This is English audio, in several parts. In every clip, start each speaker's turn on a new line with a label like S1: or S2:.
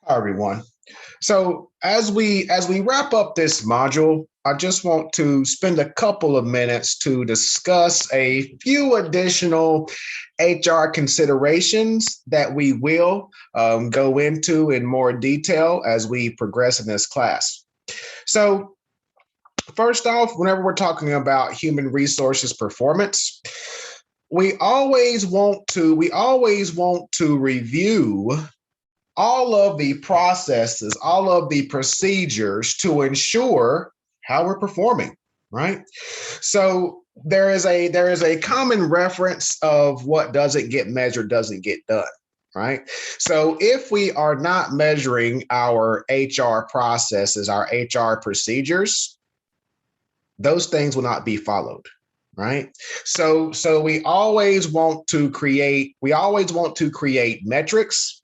S1: Hi, everyone. So as we wrap up this module, I just want to spend a couple of minutes to discuss a few additional HR considerations that we will go into in more detail as we progress in this class. So first off, whenever we're talking about human resources performance, we always want to review all of the processes, all of the procedures to ensure how we're performing, right? So there is a common reference of what doesn't get measured doesn't get done, right? So if we are not measuring our HR processes, our HR procedures, those things will not be followed, right? So we always want to create metrics,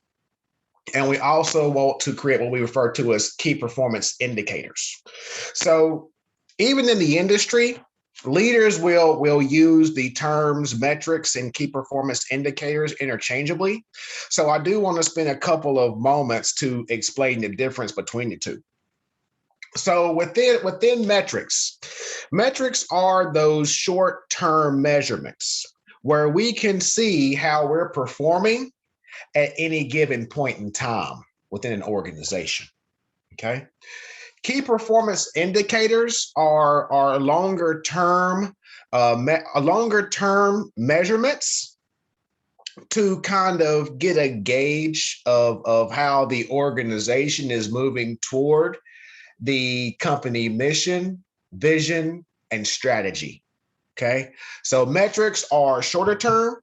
S1: and we also want to create what we refer to as key performance indicators. So even in the industry, leaders will use the terms metrics and key performance indicators interchangeably. So I do want to spend a couple of moments to explain the difference between the two. So within metrics are those short-term measurements where we can see how we're performing at any given point in time within an organization. Okay. Key performance indicators are longer term measurements to kind of get a gauge of how the organization is moving toward the company mission, vision, and strategy. Okay. So metrics are shorter term,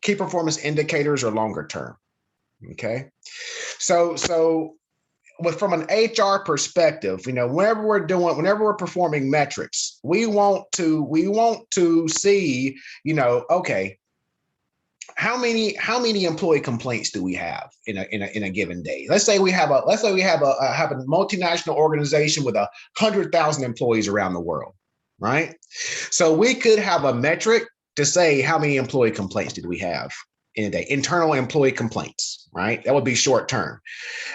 S1: key performance indicators are longer term. Okay. So from an HR perspective, whenever we're performing metrics, we want to see, okay, how many employee complaints do we have in a given day? Let's say we have a multinational organization with 100,000 employees around the world, right? So we could have a metric to say how many employee complaints did we have in a day, internal employee complaints, right? That would be short term.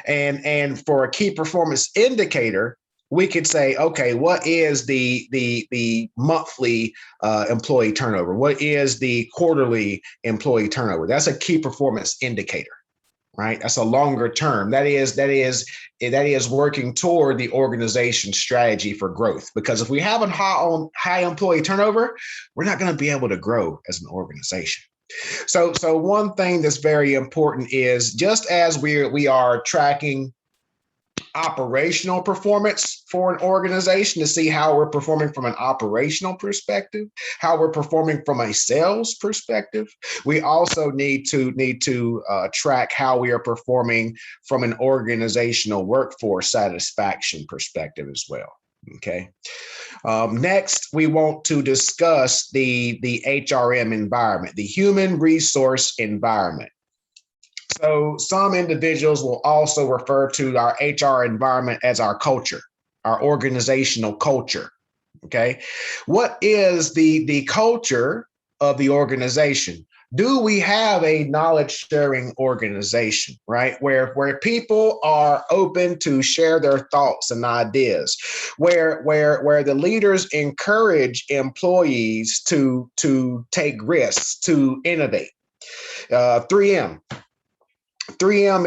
S1: And for a key performance indicator, we could say, okay, what is the monthly employee turnover? What is the quarterly employee turnover? That's a key performance indicator, right? That's a longer term. That is working toward the organization's strategy for growth. Because if we have a high employee turnover, we're not going to be able to grow as an organization. So one thing that's very important is, just as we are tracking operational performance for an organization to see how we're performing from an operational perspective, how we're performing from a sales perspective, we also need to track how we are performing from an organizational workforce satisfaction perspective as well. Okay. Next, we want to discuss the HRM environment, the human resource environment. So some individuals will also refer to our HR environment as our culture, our organizational culture. Okay. What is the culture of the organization? Do we have a knowledge sharing organization, right? Where people are open to share their thoughts and ideas, where the leaders encourage employees to take risks, to innovate. 3M 3M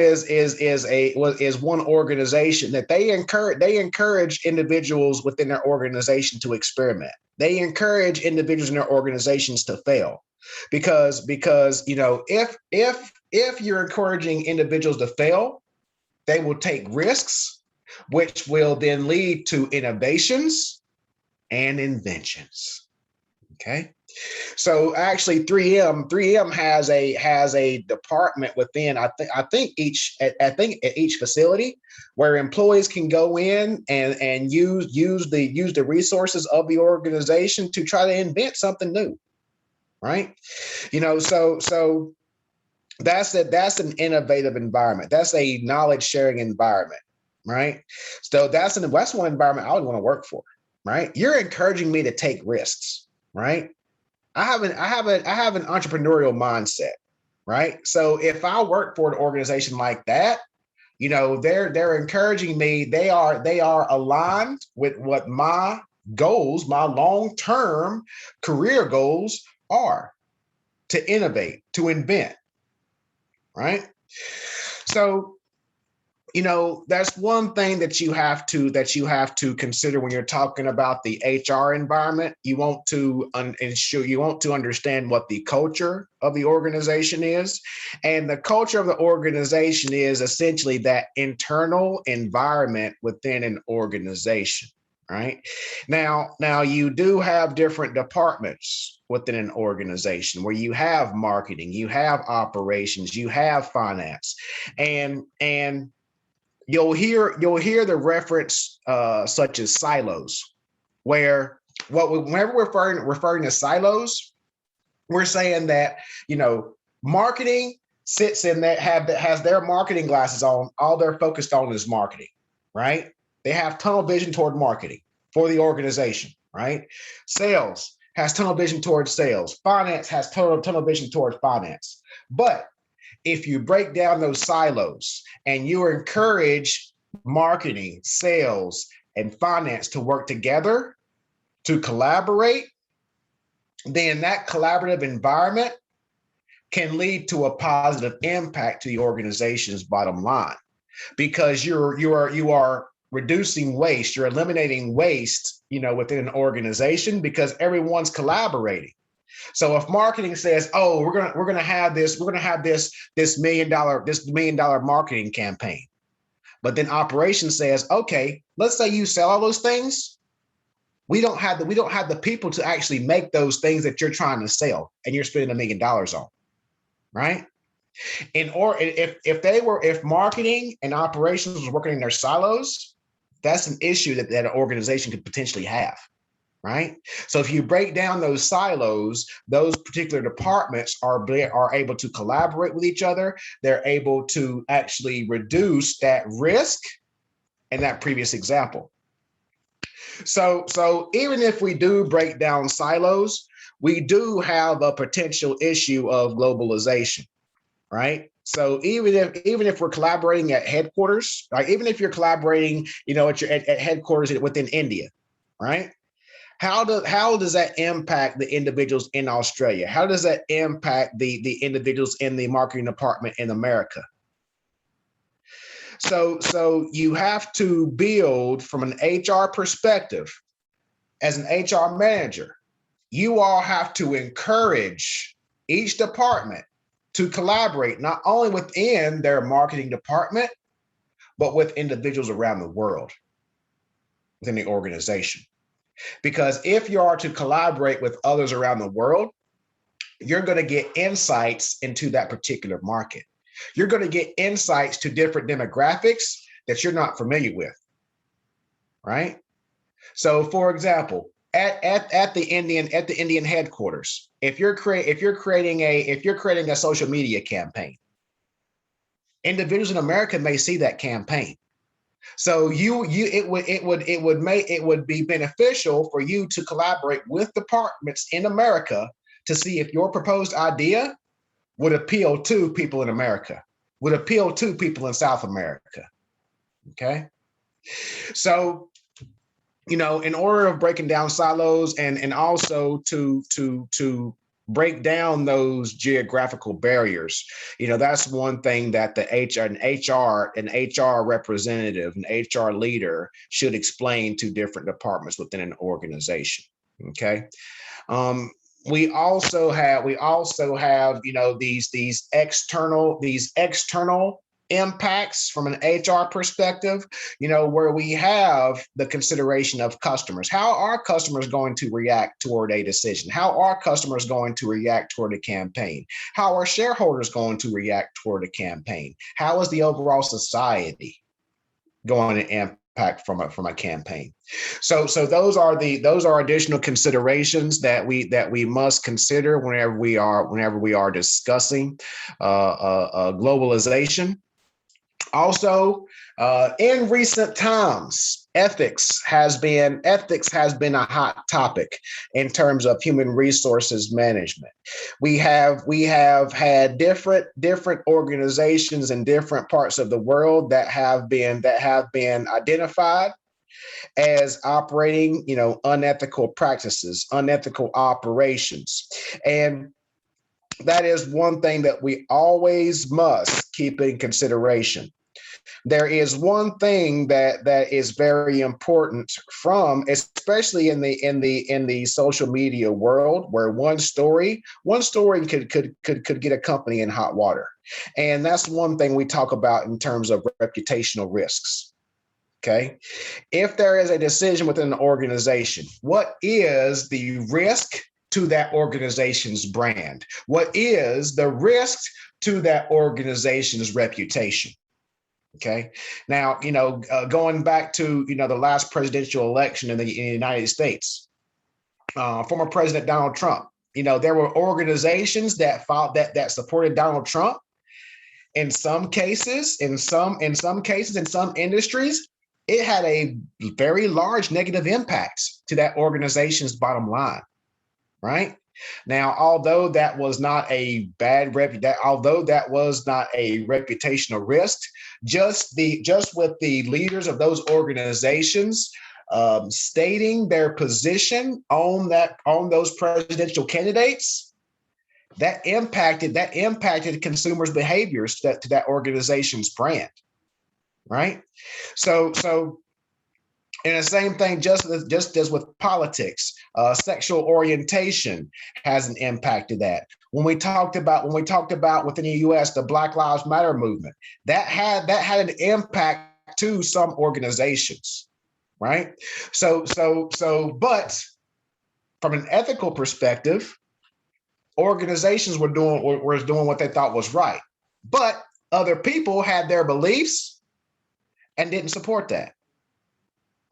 S1: is one organization that they encourage individuals within their organization to experiment. They encourage individuals in their organizations to fail, because if you're encouraging individuals to fail, they will take risks, which will then lead to innovations and inventions. Okay. So actually, 3M has a department within, I think at each facility, where employees can go in and use the resources of the organization to try to invent something new, right? So that's an innovative environment. That's a knowledge sharing environment, right? So that's one environment I would want to work for, right? You're encouraging me to take risks, right? I have an entrepreneurial mindset, right? So if I work for an organization like that, they're encouraging me. They are aligned with what my goals, my long-term career goals are, to innovate, to invent, right? So, that's one thing that you have to consider when you're talking about the HR environment. You want to understand what the culture of the organization is, and the culture of the organization is essentially that internal environment within an organization. Right now, you do have different departments within an organization where you have marketing, you have operations, you have finance, and you'll hear the reference such as silos, where whenever we're referring to silos, we're saying that marketing sits in that has their marketing glasses on. All they're focused on is marketing, right? They have tunnel vision toward marketing for the organization, right? Sales has tunnel vision towards sales. Finance has tunnel vision towards finance. But if you break down those silos and you encourage marketing, sales, and finance to work together, to collaborate, then that collaborative environment can lead to a positive impact to the organization's bottom line, because you are reducing waste, you're eliminating waste, within an organization, because everyone's collaborating. So if marketing says, "Oh, we're gonna have this $1 million marketing campaign," but then operations says, "Okay, let's say you sell all those things. We don't have the people to actually make those things that you're trying to sell, and you're spending $1 million on," right? If marketing and operations was working in their silos, that's an issue that an organization could potentially have. Right? So if you break down those silos, those particular departments are able to collaborate with each other. They're able to actually reduce that risk in that previous example. So even if we do break down silos, we do have a potential issue of globalization, right? So even if we're collaborating at headquarters, like even if you're collaborating, at headquarters within India, right? How does that impact the individuals in Australia? How does that impact the individuals in the marketing department in America? So you have to build from an HR perspective. As an HR manager, you all have to encourage each department to collaborate, not only within their marketing department, but with individuals around the world within the organization. Because if you are to collaborate with others around the world, you're going to get insights into that particular market. You're going to get insights to different demographics that you're not familiar with, right? So, for example, at the Indian headquarters, if you're creating a social media campaign, individuals in America may see that campaign. So it would be beneficial for you to collaborate with departments in America to see if your proposed idea would appeal to people in America, would appeal to people in South America. Okay. So, in order of breaking down silos and also to break down those geographical barriers, that's one thing that an HR representative, an HR leader should explain to different departments within an organization. Okay. We also have these external impacts from an HR perspective, where we have the consideration of customers. How are customers going to react toward a decision? How are customers going to react toward a campaign? How are shareholders going to react toward a campaign? How is the overall society going to impact from a campaign? So those are additional considerations that we must consider whenever we are discussing globalization. Also, in recent times, ethics has been a hot topic in terms of human resources management. We have had different organizations in different parts of the world that have been identified as operating, unethical practices, unethical operations, and that is one thing that we always must keep in consideration. There is one thing that is very important, from especially in the social media world, where one story could get a company in hot water, and that's one thing we talk about in terms of reputational risks. Okay, if there is a decision within an organization, what is the risk to that organization's brand? What is the risk to that organization's reputation? Okay. Now, going back to, the last presidential election in the United States, former President Donald Trump, there were organizations that supported Donald Trump. In some cases, in some industries, it had a very large negative impact to that organization's bottom line. Right? Now, although that was not a reputational risk, just with the leaders of those organizations stating their position on those presidential candidates, that impacted consumers' behaviors to that organization's brand. Right? So. And the same thing, just as with politics, sexual orientation has an impact to that. When we talked about within the U.S. the Black Lives Matter movement, that had an impact to some organizations, right? But from an ethical perspective, organizations were doing what they thought was right, but other people had their beliefs and didn't support that.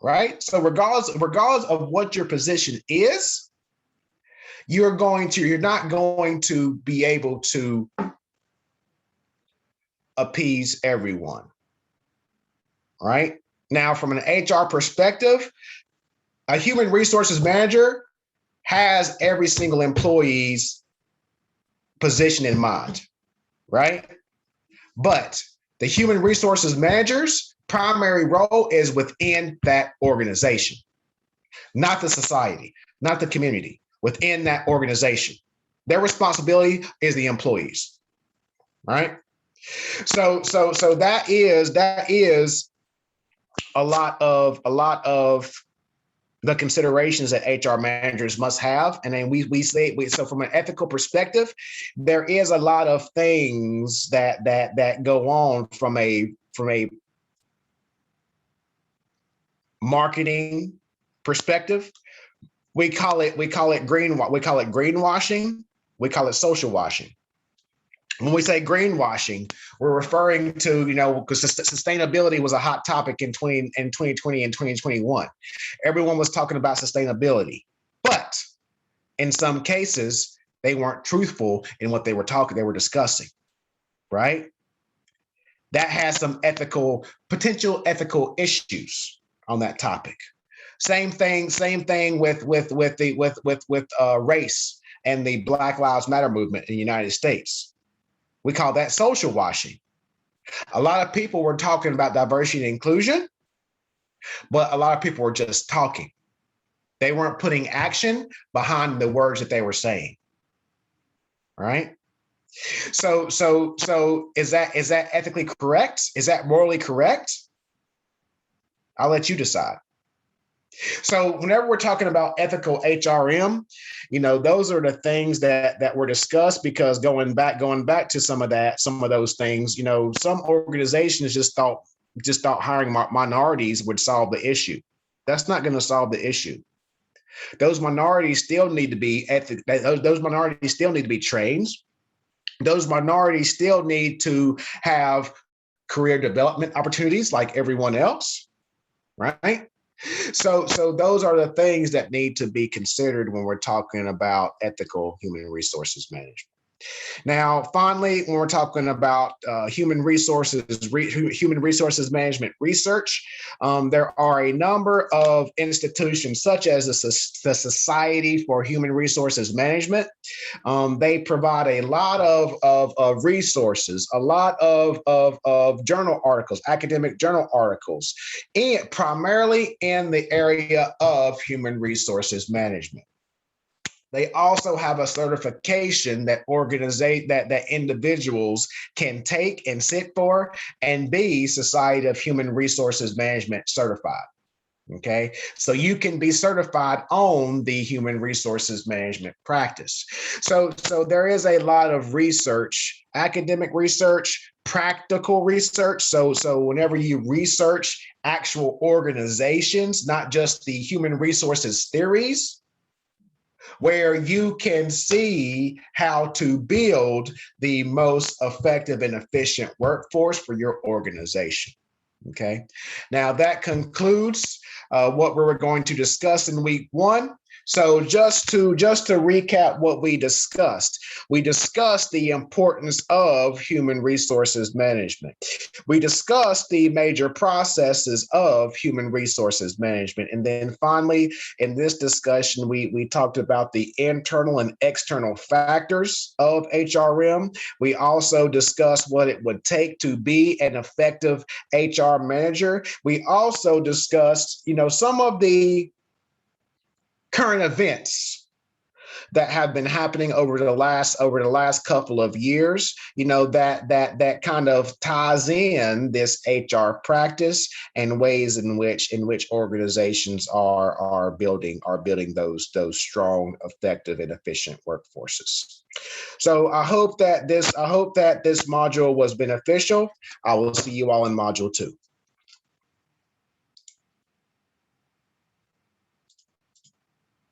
S1: Right? So regardless of what your position is, you're not going to be able to appease everyone. Right? Now, from an HR perspective, a human resources manager has every single employee's position in mind, right? But the human resources manager's primary role is within that organization, not the society, not the community, within that organization. Their responsibility is the employees, right? So that is a lot of the considerations that HR managers must have. And then we say, so from an ethical perspective, there is a lot of things that go on from a marketing perspective. We call it greenwashing. We call it social washing. When we say greenwashing, we're referring to, because sustainability was a hot topic in 2020 and 2021. Everyone was talking about sustainability, but in some cases, they weren't truthful in what they were discussing, right? That has some potential ethical issues on that topic. Same thing with race and the Black Lives Matter movement in the United States. We call that social washing. A lot of people were talking about diversity and inclusion, but a lot of people were just talking. They weren't putting action behind the words that they were saying. Right? So is that ethically correct? Is that morally correct? I'll let you decide. So whenever we're talking about ethical HRM, those are the things that were discussed, because going back to some of those things, some organizations just thought hiring minorities would solve the issue. That's not going to solve the issue. Those minorities still need to be those minorities still need to be trained. Those minorities still need to have career development opportunities like everyone else. Right? So those are the things that need to be considered when we're talking about ethical human resources management. Now, finally, when we're talking about human resources management research, there are a number of institutions such as the Society for Human Resources Management. They provide a lot of resources, a lot of journal articles, academic journal articles, and primarily in the area of human resources management. They also have a certification that that individuals can take and sit for and be Society of Human Resources Management certified. Okay, so you can be certified on the human resources management practice. So there is a lot of research, academic research, practical research. So whenever you research actual organizations, not just the human resources theories, where you can see how to build the most effective and efficient workforce for your organization. Okay, now that concludes what we were going to discuss in week one. So just to recap what we discussed the importance of human resources management. We discussed the major processes of human resources management. And then finally, in this discussion, we talked about the internal and external factors of HRM. We also discussed what it would take to be an effective HR manager. We also discussed, some of the current events that have been happening over the last couple of years, that kind of ties in this HR practice and ways in which organizations are building those strong, effective, and efficient workforces. So I hope that this module was beneficial. I will see you all in module 2.